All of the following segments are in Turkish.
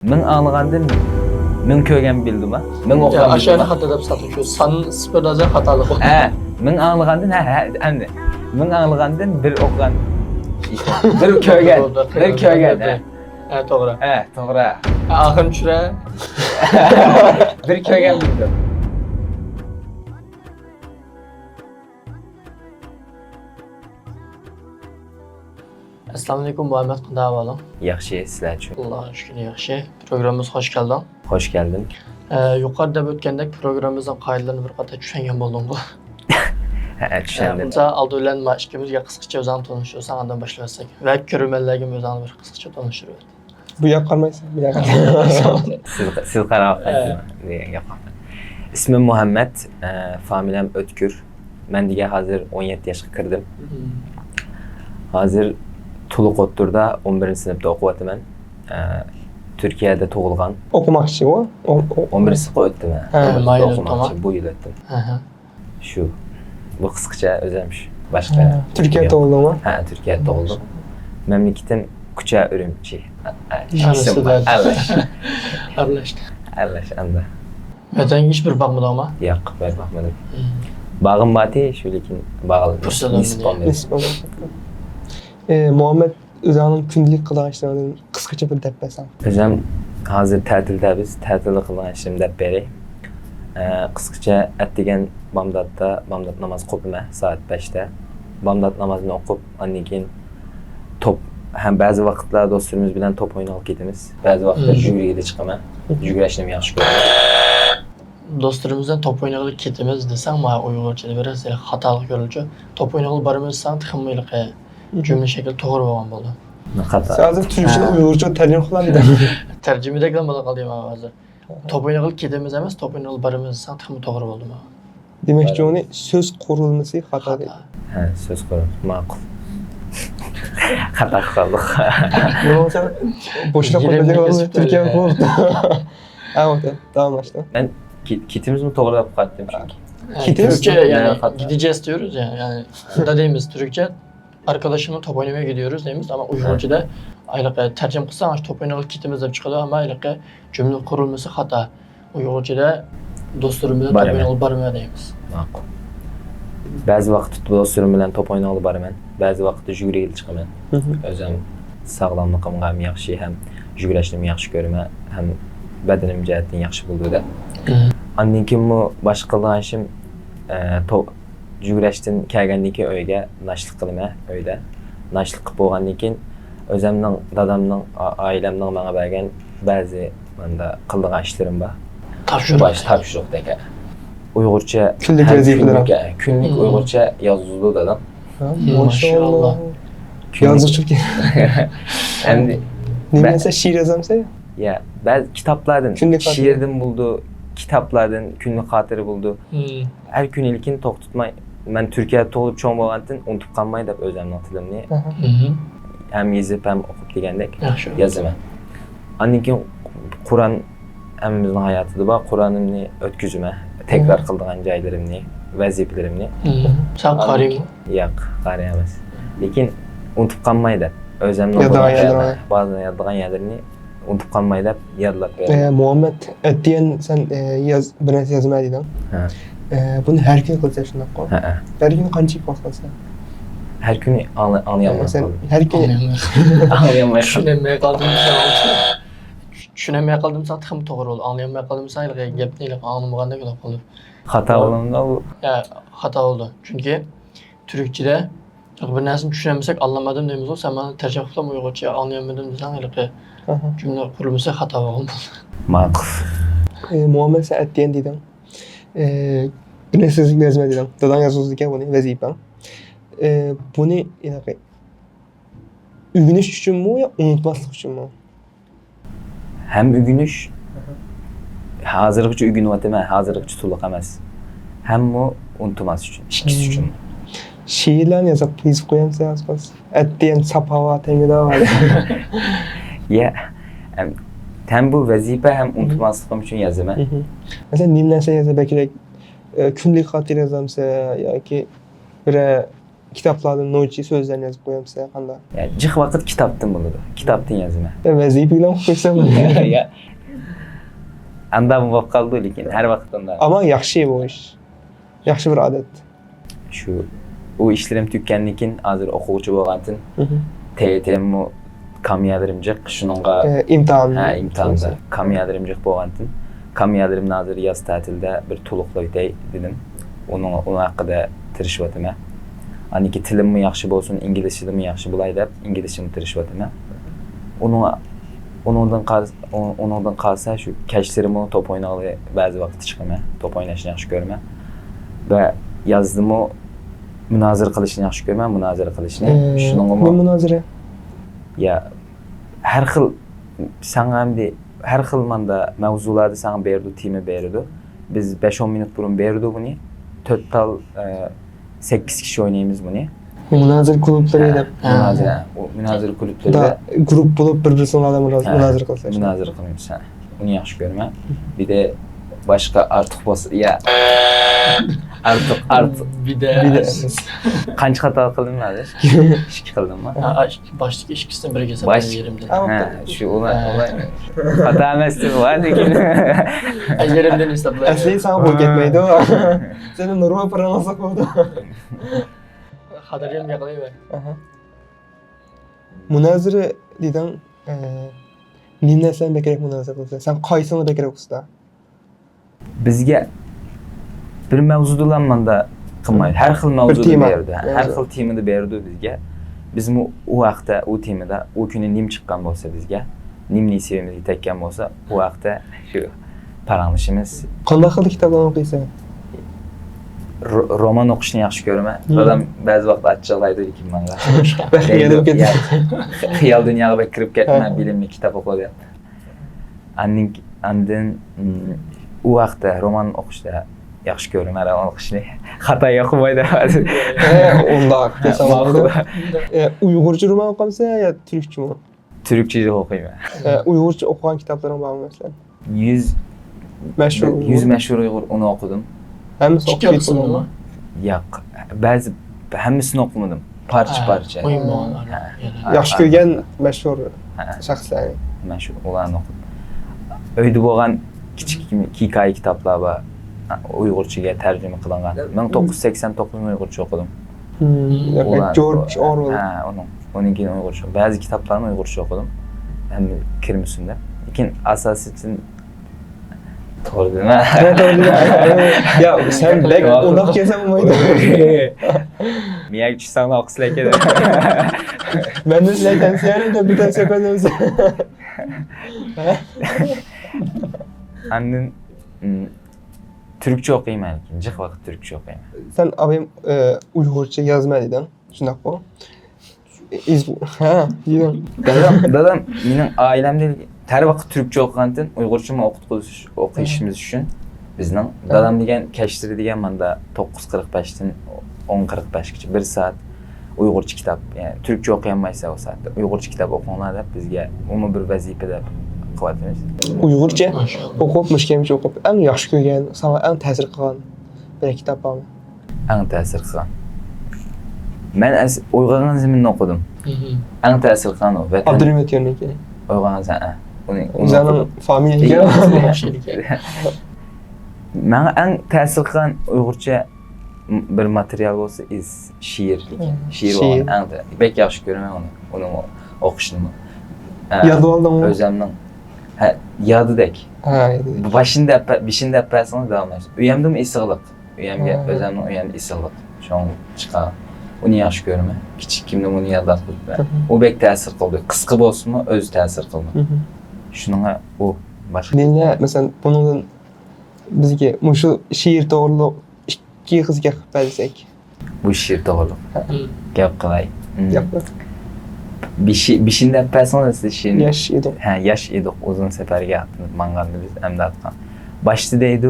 Ming anlagandan ming ko'rgan bildim ha. Ming o'qigan bildim. Aşağıya hatta da satın şu san sıfırda hatalı bu. He, ming anlagandan endi. Ming anlagandan bir o'qigan. Bir ko'rgan. Bir ko'rgan. Evet doğru. He, to'g'ri. Akın çüre. Bir ko'rgan bildim. Assalamu alaikum Muhammed Kundavalı. Yaxshi, sizlar-chi. Allah'a şükür yaxşı. Programımız hoş geldin. Hoş geldin. Yukarıda ötkendek programımızın kayıtlarını bir qata tushungan bo'ldim bu. He, tushundim. Bunca aldı ölen ikimizga qisqacha o'zingni tanishtirsan, andan başlasak. Va ko'rmanlarga o'zingni bir qisqacha tanishtirib ber. Bu yoqqa qarmaysan, bu yoqqa qaraysan. Siz qarab degan gap. İsmim Muhammed, familiyam Ötkür. Ben diye hazır 17 yaşga kirdim. Hazır Tuluq O'tturda 11 sınıfta o'qiyapman. Türkiye'de tug'ilgan. O'qimoqchi u. 11 sınıfga o'tdim. mayli, O'qimoqchi, tamam. bu yil o'tdim. Hı. Shu. Bu qisqacha o'zimsh. Boshqa. Türkiye tug'ildingmi? Ha, Türkiye'de tug'ildim. Memleketim Kucha Ürümçi. Arlaştı. Aralash anda. Vatan hiçbir bakmadı ama. Yo'q, ben bakmadım. Bağım bati, şu lekin bağlı. Fırsatım Muhammed o'zining kundalik qilgan ishlarini qisqacha bir deb bersan. O'zim hozir ta'tildamiz, ta'tilda qilgan ishim deb beray. Qisqacha atdigan bomdodda bomdod namoz o'qima soat 5da. Bomdod namozini o'qib, ondan keyin top ham ba'zi vaqtlar do'stlarimiz bilan top o'ynab ketamiz. Ba'zi vaqtlar yugurishga chiqaman. Yugurishni yaxshi ko'raman. Dostlarımızdan top oynayıp ketimiz desem ama Uygurca'da biraz hatalı görülücü. Top oynayıp barımızdan tıkınmaylık cümle şekilde doğru olan oldu. Xato. Hozir Türkçe Uyg'urcha tercih qiladi. Tercüme de kalmadı kalayım abi hazır. Top oynayıp ketimiz emas, top oynayıp barımızdan tıkınma doğru oldu mu? Demakchi uni so'z qurilmasi xato deydi. Ha, so'z ko'rib, ma'qul. Xato qildik. Buni sen boshqa qo'yib qo'yib Turkiya qo'yibdi. Ha, o'ta. Davomlashdi. Ben kitimizmi to'g'rilab qaytdim chunki. Kitimiz Türkçe mi? yani Yani gideceğiz diyoruz ya. Yani dediğimiz Türkçe arkadaşımla top oynamaya gidiyoruz demiş ama Uygurca'da aylık tercüme kılsan top oynayıp kitimiz de çıkıyor ama aylık cümle kurulması hata. Uygurca'da dostlarımızla top oynayıp barmaya deyimiz. Ma'qul. Ba'zi vaqt do'stlarim bilan top o'ynay olib boraman. Ba'zi vaqt yugurib chiqaman. O'zim sog'lomligimga ham yaxshi, ham yugurishni yaxshi ko'raman, ham badanim jihatdan yaxshi bo'ldi-da. Ondan keyin bu boshqa qilgan ishim yugurishdan kelgandan keyin uyga nashlik qilaman, uyda. Nashlik qilib bo'lgandan keyin o'zimning, dadamning, oilamning menga bergan ba'zi menda qilgan ishlarim bor. Topshiriqdagi. Uyg'urcha Kunlik vazifalar. Kunlik Uyg'urcha yozuvdi dadam. Maşallah. Yozuvchi. Endi Nimasi she'r yozamsa? ya, ba'zi kitoblardan, Kunlik xotira. she'rdan bo'ldi, kitoblardan kunlik xotira bo'ldi. Har kuni lekin to'xtatmay, men Turkiyada tug'ilib cho'ng bo'lgandan unutib qolmay deb o'zimning tilimni ham yozib ham o'qib degandek yozaman. Ondan keyin Qur'on hammamizning hayotida bor, Qur'onimni o'tkazaman. Tekrar qildigan joylarimni, vazifalarimni. Sen qarayım. Yo'q, qarayamiz. Lekin unutib qolmay deb o'zimning ba'zi yodlagan yerlarini unutib qolmay deb yodlab beraman. Muhammed atdiyan sen bir narsa yozma deyding. Ha. Buni har kuni qilsa shunday qol. Ha. Har kuni qancha qilsan? Her kuni anlayamam. Sen har kuni Anlayamam. Düşünemeye kaldım Düşünemeye kaldım sen tıkım doğru oldu. Anlayamaya kaldım sen gap değil. Anlamadan da kadar oldu. Hata olanında bu. Ya hata oldu. Çünkü Türkçe'de bir nesini düşünemesek anlamadım demiyoruz. Sen bana tercih etmem Uygurca anlayamadım desen cümle kurulması hata oldu. Ma'qul. Muhammed sen atdiyan deyding. Bir narsa yozma deyding. Dadan yozuvdiki buni vazifang. Buni o'rganish uchunmi yo unutmaslik uchunmi? Hem ügünüş, hazırlıkçı ügünüyotman, hazırlıkçı to'liq emas. Hem bu unutmas uchun, ikkisi uchun. She'rlarni yozib qo'yamsa yozmas. Atdiyan sapawa tengida bor. Ya, hem bu vazifa hem unutmasligim uchun yozaman. Masalan, nima narsa yozsa, balki kunlik xotira yozamsa yoki bir kitaplardan noçi sözlerini yazıp koyam size kanda. Yani cık vakit kitaptın bunu da. Kitaptın yazımı. Vazife bilen koysam. Ya. Anda bu vak kaldı lekin her vakit onda. Ama yaxşı bu iş. Yaxşı bir adet. Şu o işlerim tükkenlikin hazır okuguçu bolgantın Hı hı. TYT'mi kamyadırımcık şununla İmtihan. imtihanda kamyadırımcık bolgantın. Kamyadırımın hazır yaz tatilde bir tulukla bitey dedim. Onun hakkında tirişivatıma. Aniki tilim mi yaxşı bolsun, İngiliz tilim mi yaxşı bulay dep İngilizcemi tirişivatıma. Onundan kalsa şu keşlerimi top oynalı bazı vakit çıkıma, top oynashni yaxshi görme. Ve yazdımı münazır kılışını yaxshi görme, münazır kılışını. Bu münazara. Ya her xil sana endi her xil manda mavzularni sana berdi, temi berdi. Biz 5-10 minut burun berdi bunu. Total 8 kişi oynayımız bunu. Münazır kulüpleri Münazır kulüpleri da grup bulup bir-birisini adam münazır kılsa. Münazır kılıyımız. Bunu yaxshi görme. Bir de başka artık bas ya artık Bir de qancha xato qildim hozir? 2 qildim mı? baştaki ikisinden biri geçen Baş- yerimde. Ha, şu olay xato emas deb var lekin Yerimden hesaplayamıyorum. Asli sana bu ketmeydi o. Senin normal paranasa koydu. Hadarım yakalayıver. Münazırı dedin, nimne sen bekerek münazır kılsa. Sen kaysını bekerek usta. bizga bir mavzulanmanda qilmaydi. Har xil mavzuni tema. berdi. Har xil temani berdi bizga. Biz u vaqtda, u temada, u kuni nim chiqqan bo'lsa bizga, nimni sevimizga tekkan bo'lsa, u vaqtda shu paranglishimiz Qanday xil kitaplarni o'qiysan? roman o'qishni yaxshi ko'raman. Dadam ba'zi vaqt achchiqlaydi lekin menga. Xiyolga ketdi. Xiyol dunyoga kirib ketman, bilimli kitob o'qiyapman. Andin u vaqtda roman o'qishda yaxshi ko'raman roman o'qishni. Xato yoqmaydi hozir. Onda kesin. Uyg'urcha roman o'qimsa yo turkcha mi? Türkçe o'qiyman. Uyg'urcha o'qigan kitoblaring bormi masalan? 100 mashhur Uyg'ur uni o'qidim. Hammasi Çık o'qib yapsın ketdingmi? ama. Yo'q, ba'zi hammasini o'qimadim. Parcha. Oyun bağlar. Yaxshi ko'rgan mashhur shaxslar. Mashhur ularni o'qidim. Uyda bo'lgan kichik hikoya kitoblar bor. Uyg'urchaga tarjima qilingan. 1989 Uyg'urcha o'qidim. George Orwell. Ha, uninki Uyg'urcha. Ba'zi kitoblarni Uyg'urcha o'qidim. Ham kirmisunda. Lekin asosiy to'g'ri dema. Ya sen bek undoq kelsan bo'lmaydi. Miya tushsang o'qislar kerak. Men de sizlardan siyarda bir tane sepetimiz. Andin Türkçe o'qiyman lekin, jiq vaqt Türkçe o'qiyman. Sen abim Uyg'urcha yozma dedin. Shundoq bu. Ha, dedim. Dadam mening oilamda har vaqt Türkçe o'qigandan Uyg'urchani o'qishimiz uchun bizning dadam degan kashtir degan manda 9:45 dan 10:45gacha 1 soat Uyg'urcha kitob, ya'ni Türkçe o'qiolmaysa o soatda Uyg'urcha kitob o'qinglar deb bizga umumiy bir vazifa deb qilyapmiz. Uyg'urcha o'qib, mushkamcha o'qib, eng yaxshi ko'rgan, sana eng ta'sir qilgan bir kitob bormi? Eng ta'sir qilgan. Men Uyg'urgan zaminni o'qidim. Eng ta'sir qilgan o. Abdurahmat Yerniki. Uyg'urgan zamin. O'zining familiyasiga. Menga eng ta'sir qilgan Uyg'urcha bir material bo'lsa she'r. She'r bo'lgan. Bek yaxshi ko'raman uni o'qishni. Yodib oldimmi? O'zimning yodidek. Ha, Başında yaparsanız devam eder. Uyamdım isig'liq. Uyamga o'zimning uyamda isig'liq. Sho'ng chiqar. Uni yaxshi ko'raman. Kichik kimni uni yodlab qo'yibman. U bek ta'sir qildi. Qisqa bo'lsinmi, o'zi ta'sir qildi. Shunga u boshqa. Dinle, mesela bunun bizga mushu she'r to'g'riliq ikki qizga qilsak. Bu she'r to'g'riliq. Gap qilay. Yapma. Bishinda yaparsanız she'r. Yash edik. Ha, yash edik. Uzun safarga atib mang'anni biz hamda atgan. Boshda deydi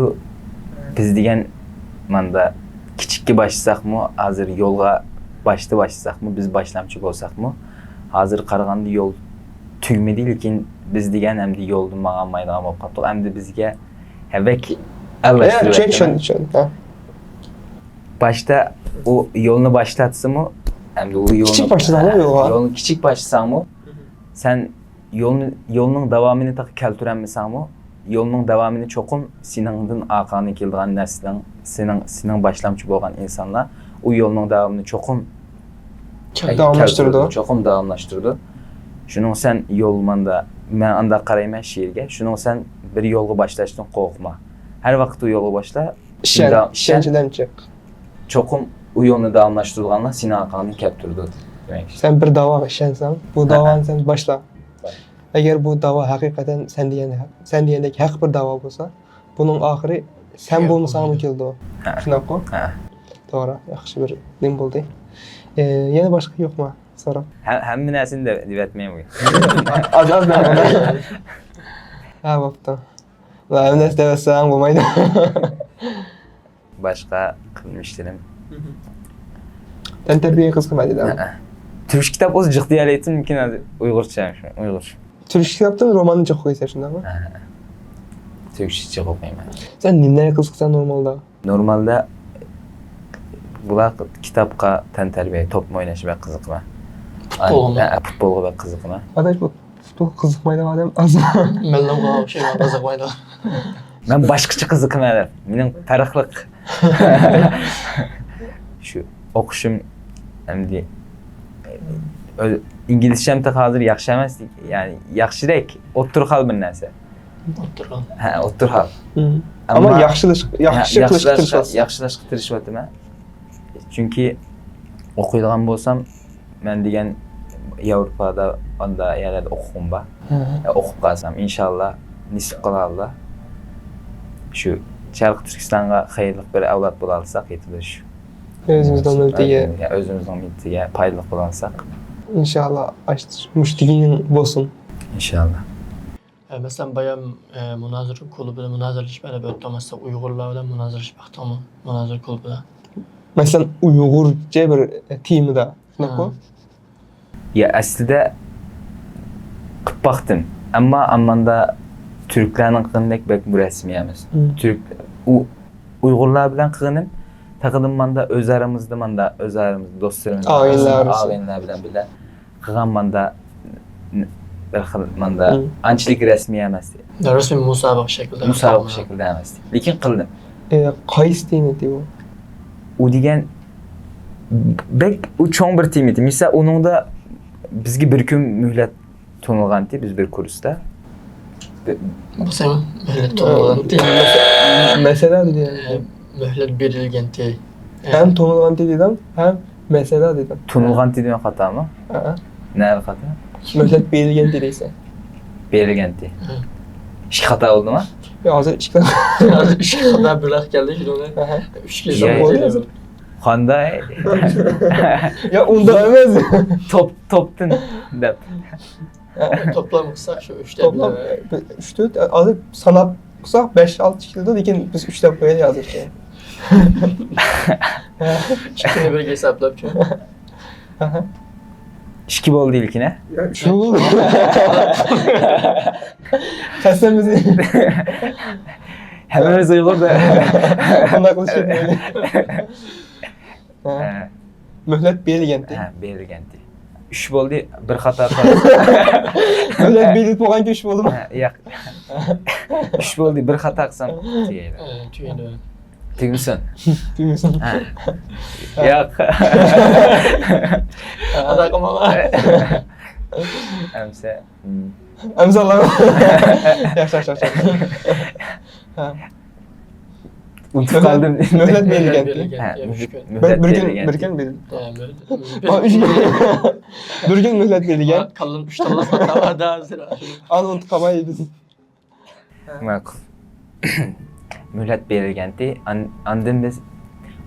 biz degan manda kichikka boshlsakmi, hozir yo'lga boshlsakmi, biz boshlamchi bo'lsakmi, hozir qaraganda yo'l tugmadi, lekin biz degan hamda yo'lni mang'anmaydigan bo'lib qoldik. Hamda bizga havak aralashtirib. Tushun. başta o yolunu başlatsa mı? Hem de o yolunu, Kiçik başlasan mı yola? Yolunu kiçik başlasan mı? Sen yolunun davamını takı keltürenmesen mı? Yolunun davamını çokum sinandan aqanı kildiğin neslen, senin başlamçı bolgan insanlar o yolunun davamını çokum Davamlaştırdı. Çokum davamlaştırdı. Şunun sen yolmanda, ben anda qarayman şiirge. Şunun sen bir yolu başlaştın qorxma. Her vakit o yolu başla. İşençiden çık. Çokum o yolunu davamlaştırılğanla seni aqanı keltürdü. Demek. Sen bir dava işensen, bu davanı sen başla. Eğer bu dava hakikaten sen diyendeki hak bir dava olsa, bunun ahiri sen bulmasan mı kildi o? Şuna koy. Ha. Doğru, yaxşı bir nim buldu. Yine başka yok mu? Soram. Hem minasini de divetmeyeyim bugün. Az ben ona. Ha bapta. La emnes devesen bulmaydı. Başka kılmıştırım. Ben terbiye kızgımaydı da. Türk kitap olsa cık diyaletin mümkün adı Uygurça. Uygur. Türk kitaptan romanı çok koysa şunda mı? Türkçe okuyayım ben. Sen nimlere kızgısan normalde? Normalde bular kitapka ten terbiye, top mu oynaşı ben kızıkma. Futbol mu? Futbolu ben kızıkma. Adaş bu futbol kızgımaydı adam az. Məndən qalan şey var, qazıqmaydı. Ben başkaça kızıkma eder. Benim tarıklık. Şu okuşum hem de İngilizcem de hazır yaxşı emas, yani yaxşı deyik, otur hal bir нәрсе. Oturun. Ha, otur hal. Ama yaxşılışqa tırışasın. Yaxşılashqa tirishyotim. Çünkü okuydigan bolsam, men degan Yevropada onda yerlerde okuqum ba. Okup qalsam inşallah nisip qılarlar. Şu Şarkı Türkistan'a hayırlıq bir avlat bola alsak yetilir şu. Özümüzden mülteye. Özümüzden mülteye paylıq bola alsak. İnşallah müştiginin bolsun. İnşallah. Məsələn, bayam münazir klubu, münazirləşmələ ötməsə Uyğurlar bilan münazirləşməkdəmi? Münazir klubu. Mesela Uygurca bir timi de. Şuna koy. Ya aslida qıp baxdım. Amma Türklərinin qılındək bək bu rəsmi emas. Uygurlar bilan qılınım. Taqıdım manda öz aramızda dostlarımız, ağaynlar bilan bilə qılğan manda bir xil manda ançilik rəsmi emas. Rəsmi müsabiq şəkildə. Müsabiq şəkildə emas. Lakin qıldım. Qaysı timi diyor? O degan bək o çoğun bir tim idi. Misal onun da bizge bir gün mühlet tonulğan idi biz bir kursda. Bu sən möhlət tonulğan Mesela dedi. Möhlət verilgən idi. Hem tonulğan dedim, hem mesela dedim. Tonulğan dedim xata mı? Nə xata? Möhlət verilgen dediyse. Verilgən idi. İki xata oldu mu? Ya hazır işler. Üç xata bıraq gəldi ki, onu 3 kez oldu. Xanda Ya onda emez. toptun dep. Toplam qısaq şu 3 Toplam 3-4 azı sanap qısaq 5-6 kilde lekin biz 3 dəfə yazır ki. İkini bir hesablab ki. İki oldu ilkine. Şu olur. Kəsəmizi. Hemimiz Uygur da. Anaqlı şey böyle. Möhlət verilgendi. Ha, verilgendi. 3 oldu, bir xata. Möhlət verilip olğan ki 3 oldu mu? Yo'q. 3 oldu, bir xata qilsam tugaydi. Tugaydi. Tugmasin. Bilmiyorsun. Yo'q. Adaqama. Amsa. Əmzallah. Yaxşı. Unutub qaldım. Möhlət verilgendi. Bir gün bir. Bir gün möhlət verilgen. Kalın 3 tane xata var da zira. An unutub qalmayı biz. Ma'qul. Mühlet berilgendi. Andın biz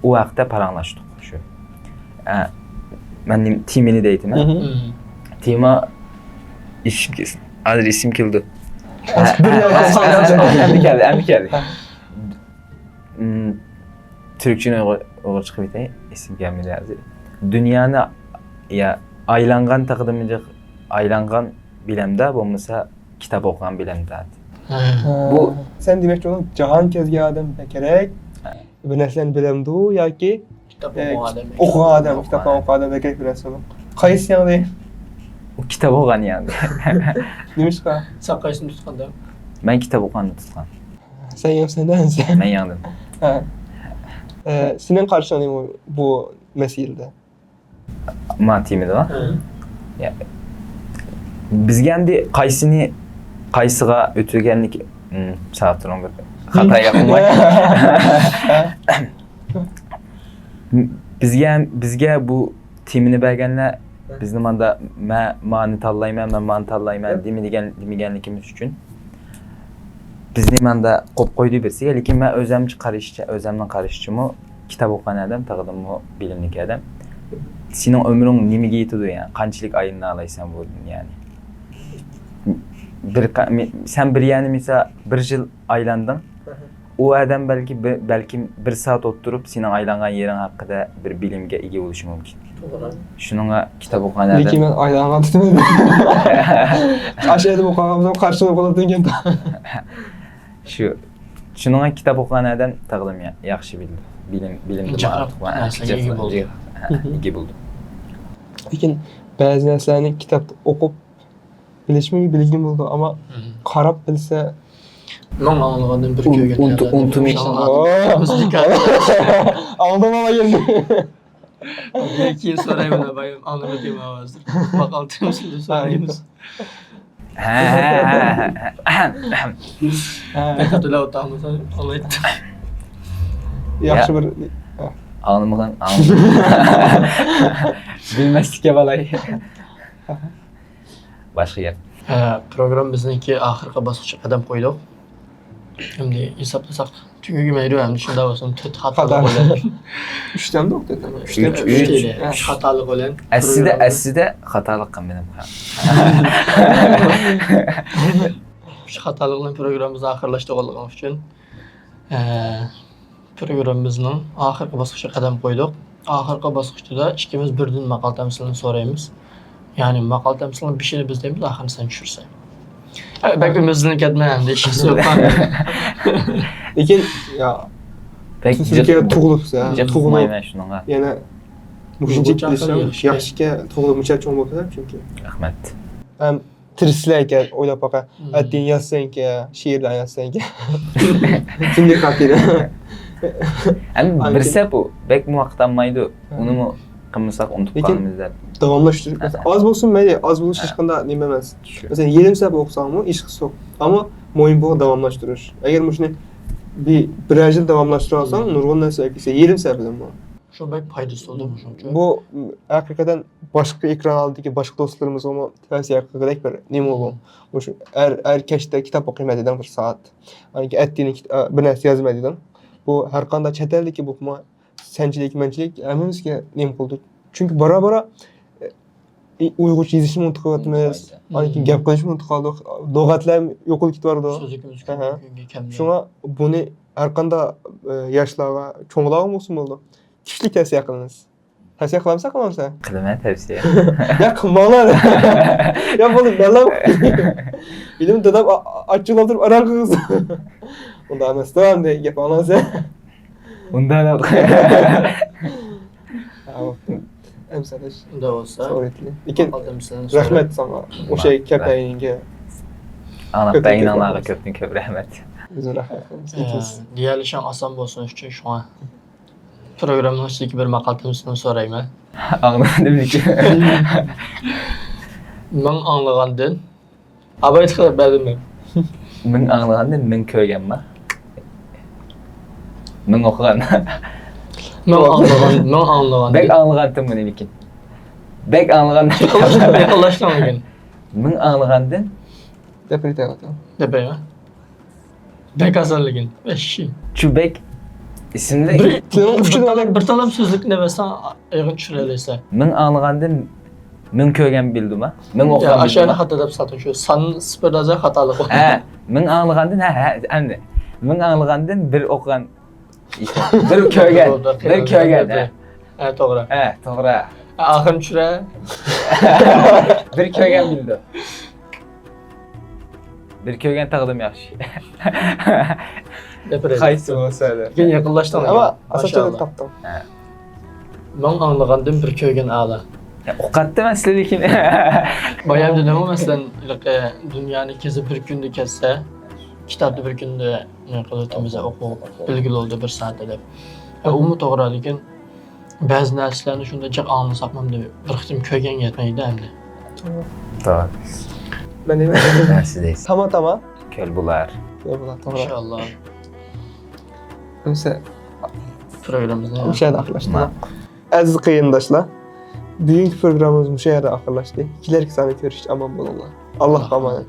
o vaqtda paranlaşdıq şu. Mənim timini deydim. Tima işkiz. Adı isim kildi. Əmi gəldi. Türkçəni Uyğur çıxıb idi. İsim gəlmədi yazır. Dünyanı ya aylanğan taqdimincə aylanğan biləmdə bolmasa kitab oxuyan biləmdə. Bu sen demek ki onun cahan tezgahıdan bekerek bir neslen bilemdu ya ki Kitap okuyan adam. Okuyan adam, kitapdan okuyan adam da gerek bilirsin. Qaysı yani? Kitap okuyan yani. Demiş ki, Sen kaysını tutkanda? Ben kitap okuyanı tutkan. sen yok senden sen. Ben yandım. Senin karşılanayım bu meselede. Matiyimde var. Bizge endi qaysiga o'tganlik sağ turun bir xata yapılmay. Bizge bu temini bergenler bizni manda mani tanlayman, men mani tanlayman demeganligimiz uchun bizni manda qo'yib qo'ydi bersa, lekin men o'zimning qarashimcha kitap o'qigan odam, taqdim bilimli odam. Senin ömrün nimaga yetadi yani? Qanchalik ayını alaysan bu yani? Sen bir yani mesela bir yıl aylandın. O adam belki bir saat oturup senin aylangan yerin hakkında bir bilimge ega oluşu mümkün. Şununla kitap okuyan adam. Lekin ben aylangan demedim. Aşağıda okuyanımızdan karşıma okuladığın gibi. Şununla kitap okuyan adam taqdim yaxshi bildi. Bilimdi ega buldu. Lekin ba'zi narsalarni kitap o'qib bilishmay bilgim bo'ldi, ammo qarab bilsa Men anlaganim bir kögen. Unutmaysan. Aldama geldi. Keyin so'rayman bayım anlamadim avazdir. Bakalım temsilde sorayımız. Ben hatırla otamızdan alayım. Yaxshi bir Anlamagan. Bilmeslikka balay. Başqa gap. Program bizniki oxirgi bosqichga qadam qo'ydik. Endi hisoblasak tugaga mayryapmiz. Shunda bo'lsin 4 xatolik bo'ladi. 3 dan o'qdi. 3 xatolik bo'ladi. Aslida xatolik qilmadim. 3 xatolik bilan programmamizni oxirlashtirganligimiz uchun programmamizning oxirgi bosqichiga qadam qo'ydik. Oxirgi bosqichda ikkimiz birdan maqol tamsilini so'raymiz. Ya'ni maqol tamsilini bishini biz deymiz, oxirini sen tushirsan. Belki bizning ketmayapti, ishqisi yo'q. Lekin ya Türkiye tug'ilibsa, tug'ilmayman shunga. Yana mujinjik desam, yaxshiga tug'ilib muncha cho'ng bo'lsa, chunki. Rahmat. Ham tirishlayga o'ylab baqa, atdin yozsanki, she'rlar yozsanki. Shunday qatida. Endi bilsa bu bek muvaqqatlanmaydi. Uni qilmasak unutib qolamiz. Davomlashtirish. Az bo'lsin mayli, az bo'lish hech qanday nima emas. Masalan, yarim soat o'qisangmi, ish qilsa, ammo mo'yin bo'g'i davomlashtirish. Agar shuni bir yil davomlashtira olsang, nurg'un narsa kelsa, yarim soat bilan bu. Shu bek foydasi bo'ldi shuncha. Bu haqiqatan boshqa ekran oldidagi boshqa do'stlarimizga ham tavsiya qilgandek bir nima bu. O'sha kechda kitob o'qimaydigan bir soat. Yoki atdini bir narsa yozmaydigan. Bu har qanday chet eldagi bo'lma, sanchilik, manchilik hammamizga nima qildi. Chunki bora-bora Uyg'urcha yozishni unutib qo'yapmiz. Yoki gap qilishni unutib qoldik. Lug'atlar yo'qolib ketib bordi. Shunga buni har qanday yoshlarga, cho'nglarga bo'lsin bo'ldi. Kuchli tavsiya qilamiz. Tavsiya qilamiz, qilamiz. Qilaman tavsiya. Ya qilmanglar. Ya bo'ldi, balam. Bilim dadam achchiqlab turib aroq qilgan. Unda emas, to'g'ri gap olasiz. Undan Emsalash. Unda bo'lsa, lekin rahmat sana o'sha kapayinga. Anaqdaginalarga ko'p rahmat. Biz rahmat. Deyilish ham oson bo'lsin uchun shunga programning ichidagi bir maqol tamsilini so'rayman. Anladim lekin. Men anglagandan abayt qilib berdim. Men anglagandan men ko'rganman. Men o'qigan. Men anglagan. Bek anglagandim buni lekin. Bek anglagandan. Yaqinlashmagan. Men anglagandan Depretator. Depayma. Bek asalligin. Eşi. Chu bek ismli bir talam so'zlik nevasan ayg'in tushiralaysan. Men anglagandan men ko'rgan bildim ha. Men o'qigan. Aşağıda xato deb satın shu. San sifirdaza xatolik. Ha, men anglagandan endi. Men anglagandan bir o'qigan bir ko'rgan. Ha, to'g'ri. Ha, to'g'ri. Oxirini tushira. Bir ko'rgan bildi. Bir ko'rgan taqdim yaxshi. Depressiya. Qaysi bo'lsa-da. Keyin yaqinlashdim. Ama asosiyat topdim. Mən anlığandım bir köygen ağla. Ya, o kadar meselekin. Bayağı dedim ama mesela dünyanın kezi bir günde kesse, kitapta bir günde ne kadar temize oku, bilgili oldu bir saat edip. Umut doğru lekin bazı nəsillərini şunda caq anını sapmamdı. Bir xitim köygen yetmeydi hem de. Doğru. Ben de Dersideyiz. Tama. Köl bular. Tamam. İnşallah Mesela programımızda bu şeyde axırlaşdı. Əziz qeyindaşlar, bugünkü proqramımız bu şeydə axırlaşdı. İkiler ki sana görüşdük, aman bolunlar. Allah emanet.